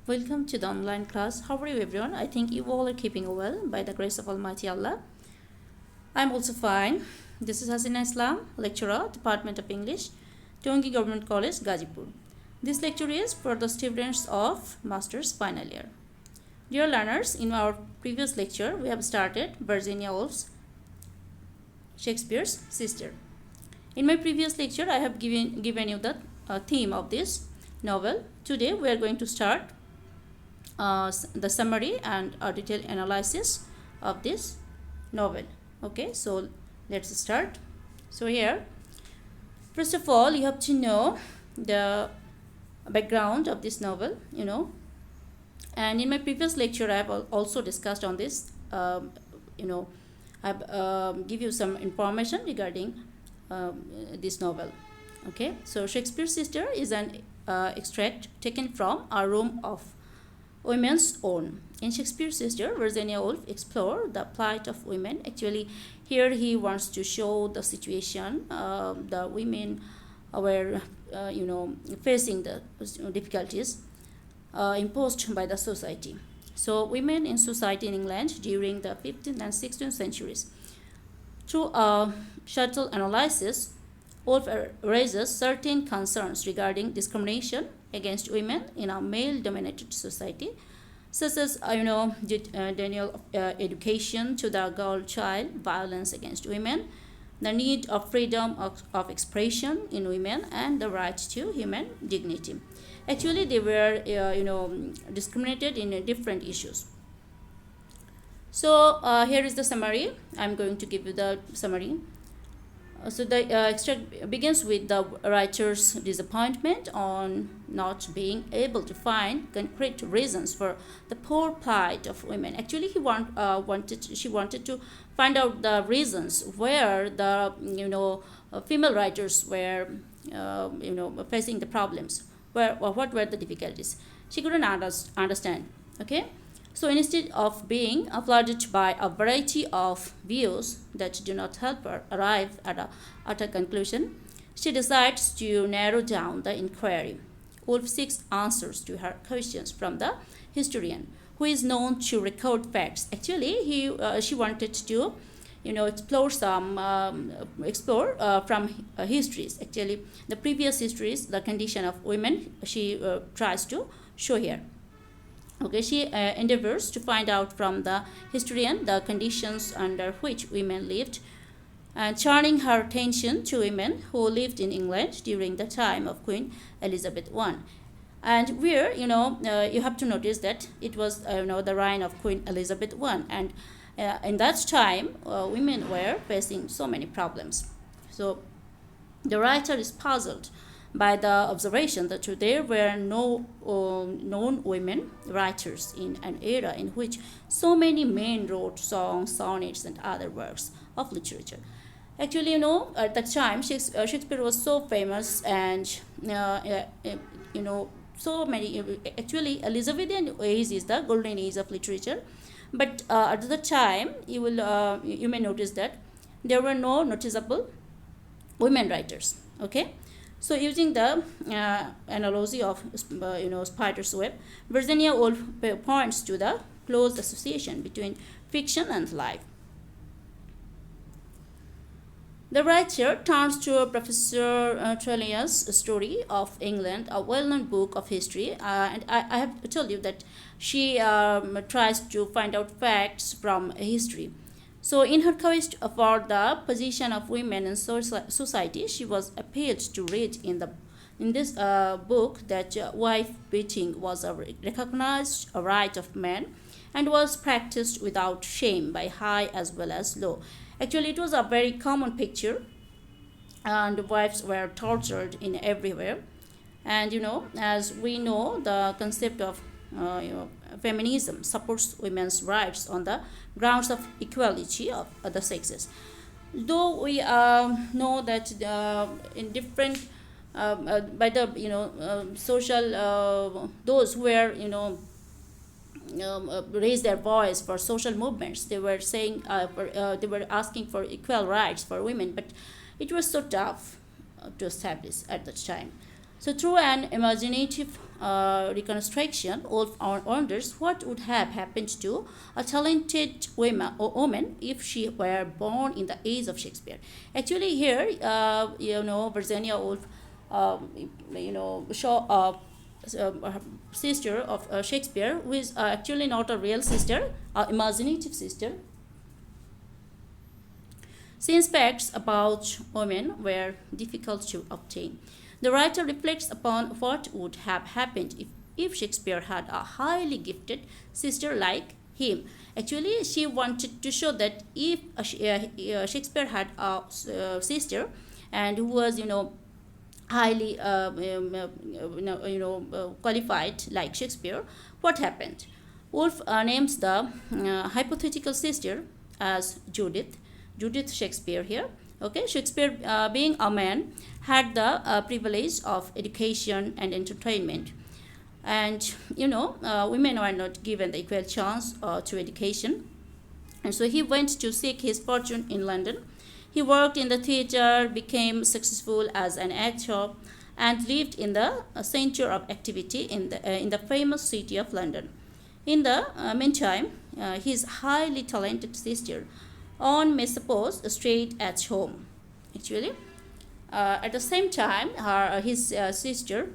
Welcome to the online class. How are you, everyone? I think you all are keeping well by the grace of Almighty Allah. I'm also fine. This is Hasina Islam, lecturer, Department of English, Tongi Government College, Gazipur. This lecture is for the students of Master's final year. Dear learners, in our previous lecture, we have started Virginia Woolf's Shakespeare's Sister. In my previous lecture, I have given you the theme of this novel. Today, we are going to start the summary and a detailed analysis of this novel. Okay, so let's start. So here, first of all, you have to know the background of this novel, and in my previous lecture I have also discussed on this. I've give you some information regarding this novel. Okay, so Shakespeare's Sister is an extract taken from A Room of Women's Own. In Shakespeare's Sister, Virginia Woolf explored the plight of women. Actually, here he wants to show the situation the women were facing the difficulties imposed by the society. So women in society in England during the 15th and 16th centuries. Through a subtle analysis, Woolf raises certain concerns regarding discrimination against women in a male-dominated society, such as denial of education to the girl child, violence against women, the need of freedom of expression in women, and the right to human dignity. Actually, they were discriminated in different issues. So here is the summary. I'm going to give you the summary. So the extract begins with the writer's disappointment on not being able to find concrete reasons for the poor plight of women. Actually, she wanted to find out the reasons where the female writers were facing the problems, what were the difficulties. She couldn't understand. Okay. So instead of being flooded by a variety of views that do not help her arrive at a conclusion, she decides to narrow down the inquiry. Woolf seeks answers to her questions from the historian, who is known to record facts. Actually, she wanted to explore from histories. Actually, the previous histories, the condition of women, she tries to show here. Okay, she endeavors to find out from the historian the conditions under which women lived, and turning her attention to women who lived in England during the time of Queen Elizabeth I. And where you have to notice that it was the reign of Queen Elizabeth I, and in that time women were facing so many problems. So the writer is puzzled by the observation that there were no known women writers in an era in which so many men wrote songs, sonnets, and other works of literature. Actually, at that time, Shakespeare was so famous, and so many. Actually, Elizabethan age is the golden age of literature, but at the time, you may notice that there were no noticeable women writers. Okay. So using the analogy of spider's web, Virginia Woolf points to the close association between fiction and life. The writer turns to Professor Trelia's Story of England, a well-known book of history, and I have told you that she tries to find out facts from history. So in her quest for the position of women in society, she was appealed to read in this book that wife beating was a recognized right of men and was practiced without shame by high as well as low. Actually, it was a very common picture, and wives were tortured in everywhere. And as we know, the concept of feminism supports women's rights on the grounds of equality of the sexes. Though we know that in different by the social those who were raise their voice for social movements, they were saying they were asking for equal rights for women, but it was so tough to establish at that time. So, through an imaginative reconstruction, Wolf wonders what would have happened to a talented woman if she were born in the age of Shakespeare. Actually, here, Virginia Woolf, show her sister of Shakespeare, who is actually not a real sister, a imaginative sister, since facts about women were difficult to obtain. The writer reflects upon what would have happened if Shakespeare had a highly gifted sister like him. Actually, she wanted to show that if Shakespeare had a sister and who was, highly qualified like Shakespeare, what happened? Wolf names the hypothetical sister as Judith Shakespeare here. Okay, Shakespeare, being a man, had the privilege of education and entertainment, and women were not given the equal chance to education, and so he went to seek his fortune in London. He worked in the theater, became successful as an actor, and lived in the center of activity in the famous city of London. In the meantime, his highly talented sister, Anne, may suppose, stayed at home. Actually, at the same time, his sister,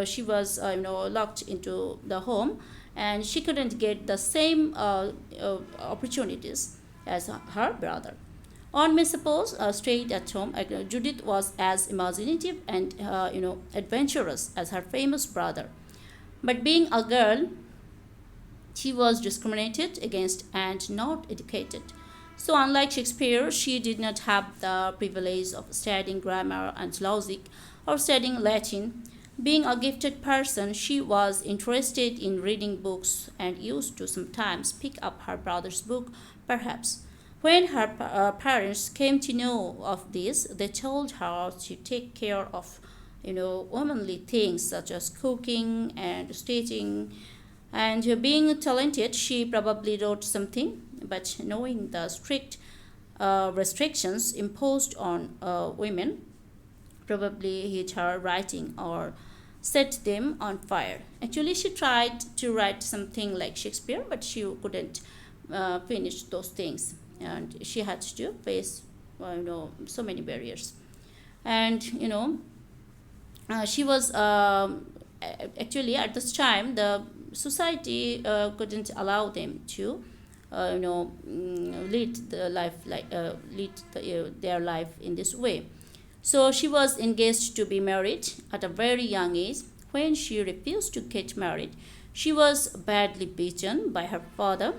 she was locked into the home, and she couldn't get the same opportunities as her brother. On may suppose stayed at home. Judith was as imaginative and adventurous as her famous brother, but being a girl, she was discriminated against and not educated. So, unlike Shakespeare, she did not have the privilege of studying grammar and logic or studying Latin. Being a gifted person, she was interested in reading books and used to sometimes pick up her brother's book, perhaps. When her parents came to know of this, they told her to take care of, womanly things such as cooking and stitching. And being talented, she probably wrote something, but knowing the strict restrictions imposed on women, probably hid her writing or set them on fire. Actually, she tried to write something like Shakespeare, but she couldn't finish those things, and she had to face, so many barriers. And she was actually at this time the society couldn't allow them to lead the life like their life in this way. So she was engaged to be married at a very young age. When she refused to get married, she was badly beaten by her father,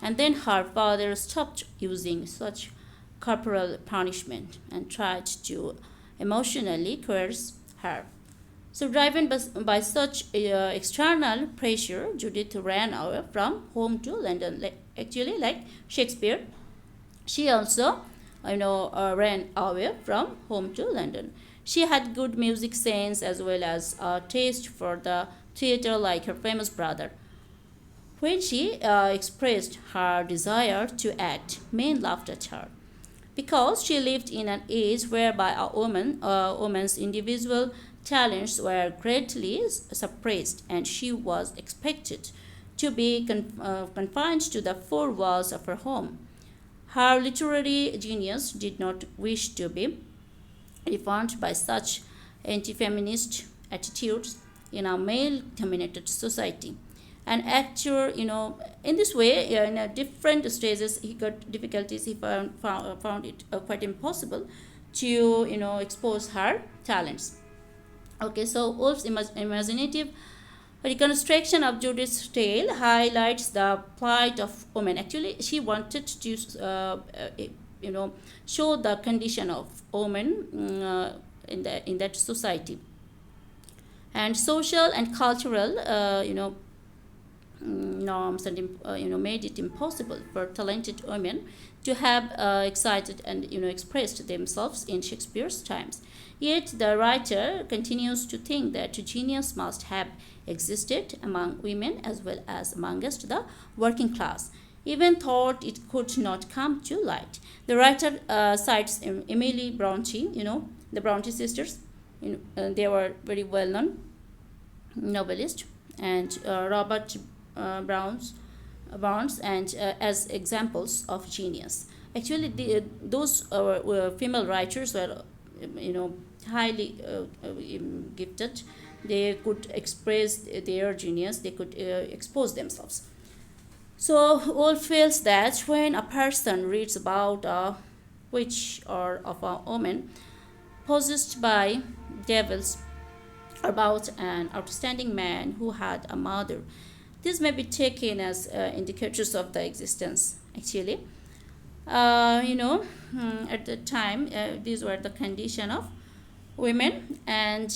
and then her father stopped using such corporal punishment and tried to emotionally coerce her. So, driven by such external pressure, Judith ran away from home to London. Actually, like Shakespeare, she also, ran away from home to London. She had good music sense as well as a taste for the theater, like her famous brother. When she expressed her desire to act, men laughed at her because she lived in an age whereby a woman's individual talents were greatly suppressed, and she was expected to be confined to the four walls of her home. Her literary genius did not wish to be defined by such anti feminist attitudes in a male dominated society. An actor, in this way, in different stages, he got difficulties. He found it quite impossible to, expose her talents. Okay, so Wolf's imaginative reconstruction of Judith's tale highlights the plight of women. Actually, she wanted to, show the condition of women in that society, and social and cultural, norms and made it impossible for talented women to have excited and expressed themselves in Shakespeare's times. Yet the writer continues to think that genius must have existed among women as well as amongst the working class, even thought it could not come to light. The writer cites Emily Bronte, the Bronte sisters, They were very well known novelist, and Robert Browns Barnes, and as examples of genius. Actually, those female writers were, you know, highly gifted. They could express their genius. They could expose themselves. So all feels that when a person reads about a witch or of a woman possessed by devils, about an outstanding man who had a mother, this may be taken as indicators of the existence. Actually, at the time, these were the condition of women, and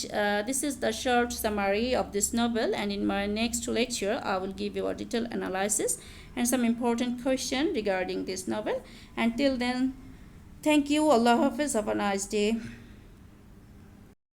this is the short summary of this novel. And in my next lecture, I will give you a detailed analysis and some important question regarding this novel. Until then, thank you. Allah Hafiz. Have a nice day.